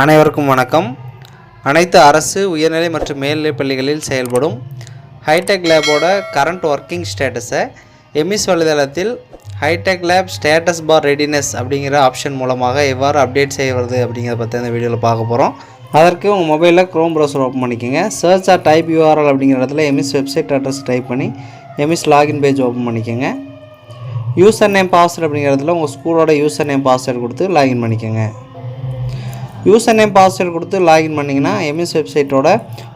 அனைவருக்கும் வணக்கம். அனைத்து அரசு உயர்நிலை மற்றும் மேல்நிலை பள்ளிகளில் செயல்படும் ஹைடெக் லேபோட கரண்ட் ஒர்க்கிங் ஸ்டேட்டஸை எம்இஸ் வலைதளத்தில் hitech lab status for readiness அப்படிங்கிற ஆப்ஷன் மூலமாக எவ்வாறு அப்டேட் செய்வது அப்படிங்கிறத பற்றி இந்த வீடியோவில் பார்க்க போகிறோம். அதற்கு உங்கள் மொபைலில் க்ரோம் ப்ரௌசர் ஓப்பன் பண்ணிக்கோங்க. சர்ச் ஆர் டைப் யூஆர்எல் அப்படிங்கிற இடத்துல எம்இஸ் வெப்சைட் அட்ரஸ் டைப் பண்ணி எம்இஸ் லாகின் பேஜ் ஓப்பன் பண்ணிக்கோங்க. யூசர் நேம் பாஸ்வேர்டு அப்படிங்கிறதுல உங்கள் ஸ்கூலோட யூசர் நேம் பாஸ்வேர்டு கொடுத்து லாகின் பண்ணிக்கோங்க. யூசர் நேம் பாஸ்வேர்டு கொடுத்து லாகின் பண்ணிங்கன்னா எம்எஸ் வெப்சைட்டோட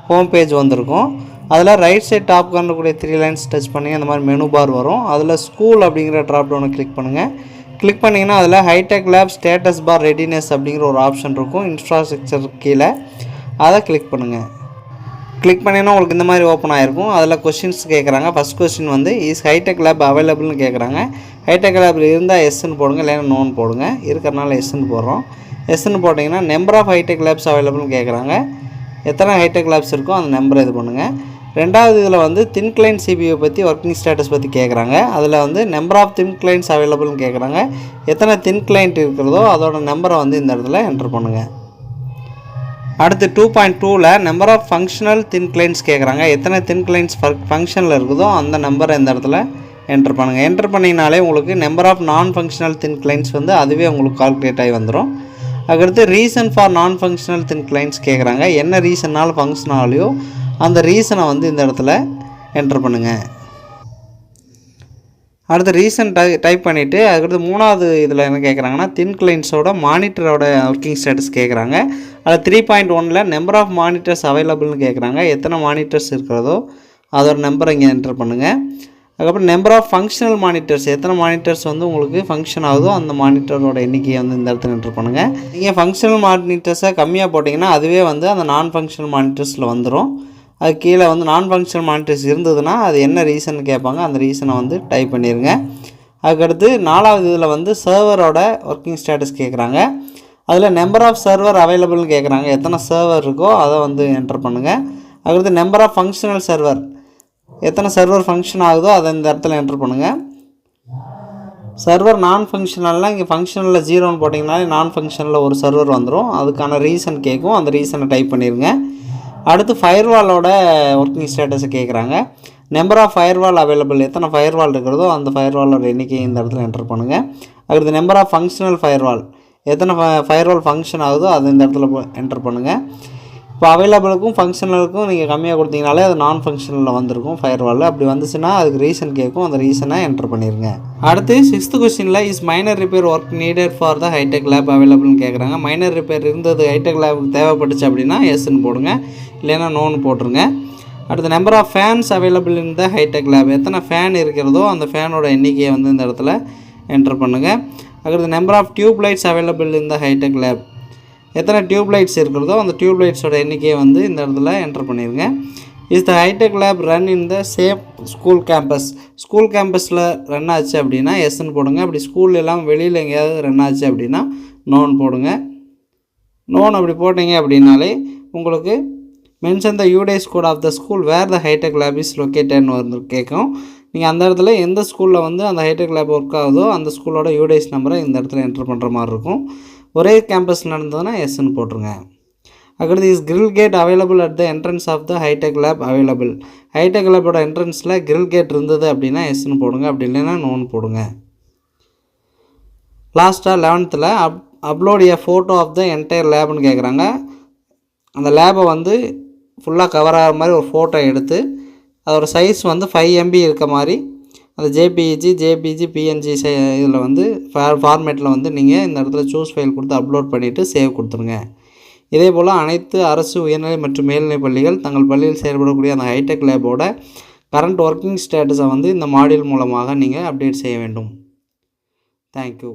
ஹோம் பேஜ் வந்திருக்கும். அதில் ரைட் சைட் டாப் கார்னர்க்கூடிய 3 லைன்ஸ் டச் பண்ணி அந்த மாதிரி மெனு பார் வரும். அதில் ஸ்கூல் அப்படிங்கிற ட்ராப் டவுனை கிளிக் பண்ணுங்கள். கிளிக் பண்ணிங்கன்னா அதில் hitech lab status for readiness அப்படிங்கிற ஒரு ஆப்ஷன் இருக்கும். இன்ஃப்ராஸ்ட்ரக்சர் கீழே அதை கிளிக் பண்ணுங்கள். கிளிக் பண்ணிங்கன்னா உங்களுக்கு இந்த மாதிரி ஓப்பன் ஆகிருக்கும். அதில் கொஸ்டின்ஸ் கேட்குறாங்க. ஃபஸ்ட் கொஸ்டின் வந்து இஸ் ஹைடெக் லேப் அவைலபிள்னு கேட்குறாங்க. ஹைடெக் லேப் இருந்தால் எஸ்ன்னு போடுங்க, இல்லைன்னா நோன்னு போடுங்க. இருக்கிறனால எஸ்ன்னு போடுறோம். எஸ்ன்னு போட்டிங்கன்னா நம்பர் ஆஃப் ஹைடெக் லேப்ஸ் அவைலபிள்னு கேட்குறாங்க. எத்தனை ஹைடெக் லேப்ஸ் இருக்கோ அந்த நம்பரை இது பண்ணுங்கள். ரெண்டாவது இதில் வந்து தின் கிளைண்ட் சிபியூ பற்றி ஒர்க்கிங் ஸ்டேட்டஸ் பற்றி கேட்குறாங்க. அதில் வந்து நம்பர் ஆஃப் தின் கிளைண்ட்ஸ் அவைலபிள்னு கேட்குறாங்க. எத்தனை தின் கிளைண்ட் இருக்கிறதோ அதோட நம்பரை வந்து இந்த இடத்துல என்ட்ரு பண்ணுங்கள். அடுத்து 2.2ல் number of functional thin clients கேட்குறாங்க. எத்தனை தின் கிளைண்ட்ஸ் ஃபங்க்ஷனில் இருக்குதோ அந்த நம்பரை இந்த இடத்துல என்ட்ரு பண்ணுங்கள். என்ட்ரு பண்ணிங்கனாலே உங்களுக்கு நம்பர் ஆஃப் நான் ஃபங்க்ஷனல் தின் கிளைண்ட்ஸ் வந்து அதுவே உங்களுக்கு கால்குலேட் ஆகி வந்துடும். அதுக்கடுத்து ரீசன் ஃபார் நான் ஃபங்க்ஷனல் தின் கிளைண்ட்ஸ் கேட்குறாங்க. என்ன ரீசன்னால் ஃபங்க்ஷன் ஆகலையோ அந்த ரீசனை வந்து இந்த இடத்துல என்ட்ரு பண்ணுங்கள். அடுத்து ரீசன் டைப் பண்ணிவிட்டு அதுக்கடுத்து மூணாவது இதில் என்ன கேட்குறாங்கன்னா தின் கிளைண்ட்ஸோட மானிட்டரோட ஒர்க்கிங் ஸ்டேட்டஸ் கேட்குறாங்க. அதில் 3.1ல் நம்பர் ஆஃப் மானிட்டர்ஸ் அவைலபிள்னு கேட்குறாங்க. எத்தனை மானிட்டர்ஸ் இருக்கிறதோ அதோட நம்பரை இங்கே என்ட்ரு பண்ணுங்கள். அதுக்கப்புறம் நம்பர் ஆஃப் ஃபங்க்ஷனல் மானிட்டர்ஸ், எத்தனை மானிட்டர்ஸ் வந்து உங்களுக்கு ஃபங்க்ஷன் ஆகுதோ அந்த மானிட்டரோட எண்ணிக்கையை வந்து இந்த இடத்துல என்ட்ரு பண்ணுங்கள். நீங்கள் ஃபங்க்ஷனல் மானிட்டர்ஸை கம்மியாக போட்டிங்கன்னா அதுவே வந்து அந்த நான் ஃபங்க்ஷனல் மானிட்டர்ஸில் வந்துடும். அது கீழே வந்து நான் ஃபங்க்ஷனல் மானிட்டர்ஸ் இருந்ததுன்னா அது என்ன ரீசன் கேட்பாங்க, அந்த ரீசனை வந்து டைப் பண்ணிடுங்க. அதுக்கடுத்து நாலாவது இதில் வந்து சர்வரோட ஒர்க்கிங் ஸ்டேட்டஸ் கேட்குறாங்க. அதில் நம்பர் ஆஃப் சர்வர் அவைலபிள்னு கேட்குறாங்க. எத்தனை சர்வர் இருக்கோ அதை வந்து என்ட்ரு பண்ணுங்கள். அதுக்கடுத்து நம்பர் ஆஃப் ஃபங்க்ஷனல் சர்வர், எத்தனை சர்வர் ஃபங்க்ஷன் ஆகுதோ அதை இந்த இடத்துல என்ட்ரு பண்ணுங்கள். சர்வர் நான் ஃபங்க்ஷனல்லாம் இங்கே ஃபங்க்ஷனில் 0ன்னு போட்டிங்கனாலே நான் ஃபங்க்ஷனில் ஒரு சர்வர் வந்துடும். அதுக்கான ரீசன் கேட்கும். அந்த ரீசனை டைப் பண்ணிடுங்க. அடுத்து ஃபயர்வாலோட ஒர்க்கிங் ஸ்டேட்டஸை கேட்குறாங்க. நம்பர் ஆஃப் ஃபயர்வால் அவைலபிள், எத்தனை ஃபயர்வால் இருக்கிறதோ அந்த ஃபயர்வாலோட எண்ணிக்கையை இந்த இடத்துல என்ட்ரு பண்ணுங்கள். அடுத்து நம்பர் ஆஃப் ஃபங்க்ஷனல் ஃபயர்வால், எத்தனை ஃபயர்வால் ஃபங்க்ஷன் ஆகுதோ அதை இந்த இடத்துல என்ட்ரு பண்ணுங்கள். இப்போ அவைலபிளுக்கும் ஃபங்க்ஷனலுக்கும் நீங்கள் கம்மியாக கொடுத்தீங்கனாலே அது நான் ஃபங்க்ஷனில் வந்திருக்கும் ஃபயர்வாலில். அப்படி வந்துச்சுன்னா அதுக்கு ரீசன் கேட்கும். அந்த ரீசனை என்ட்ரு பண்ணிடுங்க. அடுத்து 6th கொஸ்டினில் is minor repair work needed for the hitech lab அவைலபிள்னு கேட்குறாங்க. மைனர் ரிப்பேர் இருந்தது ஹைடெக் லேபுக்கு தேவைப்பட்டுச்சு அப்படின்னா எஸ்ன்னு போடுங்க, இல்லைன்னா நோன்னு போட்டுருங்க. அடுத்து number of fans available in the hitech lab, எத்தனை ஃபேன் இருக்கிறதோ அந்த ஃபேனோட எண்ணிக்கையை வந்து இந்த இடத்துல என்ட்ரு பண்ணுங்கள். அடுத்து number of tube lights available in the hitech lab, எத்தனை டியூப் லைட்ஸ் இருக்கிறதோ அந்த டியூப் லைட்ஸோட எண்ணிக்கையை வந்து இந்த இடத்துல என்ட்ரு பண்ணிடுங்க. Is the hitech lab run in the same school campus, school கேம்பஸில் ரன் ஆச்சு அப்படின்னா எஸ்ன்னு போடுங்க. அப்படி ஸ்கூல் எல்லாம் வெளியில் எங்கேயாவது ரன் ஆச்சு அப்படின்னா நோன் போடுங்க. நோன் அப்படி போட்டிங்க அப்படின்னாலே உங்களுக்கு mention the UDISE code of the school where the hitech lab is லொக்கேட்டட்னு வந்து கேட்கும். நீங்கள் அந்த இடத்துல எந்த ஸ்கூலில் வந்து அந்த ஹைடெக் லேப் ஒர்க் ஆகுதோ அந்த ஸ்கூலோட யூடேஸ் நம்பரை இந்த இடத்துல என்ட்ரு பண்ணுற மாதிரி இருக்கும். ஒரே கேம்பஸ் நடந்ததுன்னா எஸ்ன்னு போட்டுருங்க. அடுத்து is grill gate available at the entrance of the hitech lab available, hi tech லேபோட என்ட்ரன்ஸில் கிரில் கேட் இருந்தது அப்படின்னா எஸ்ன்னு போடுங்க, அப்படி இல்லைன்னா நோன் போடுங்க. லாஸ்ட்டாக 11th upload a photo of the entire லேப்னு கேட்குறாங்க. அந்த லேபை வந்து ஃபுல்லாக கவர் ஆகிற மாதிரி ஒரு ஃபோட்டோ எடுத்து அதோட சைஸ் வந்து 5 MB இருக்க மாதிரி அந்த ஜேபிஜி பிஎன்ஜி இதில் வந்து ஃபார்மேட்டில் வந்து நீங்கள் இந்த இடத்துல சூஸ் ஃபைல் கொடுத்து அப்லோட் பண்ணிவிட்டு சேவ் கொடுத்துருங்க. இதே போல் அனைத்து அரசு உயர்நிலை மற்றும் மேல்நிலை பள்ளிகள் தங்கள் பள்ளியில் செயல்படக்கூடிய அந்த ஹைடெக் லேபோட கரண்ட் ஒர்க்கிங் ஸ்டேட்டஸை வந்து இந்த மாடியூல் மூலமாக நீங்கள் அப்டேட் செய்ய வேண்டும். தேங்க்யூ.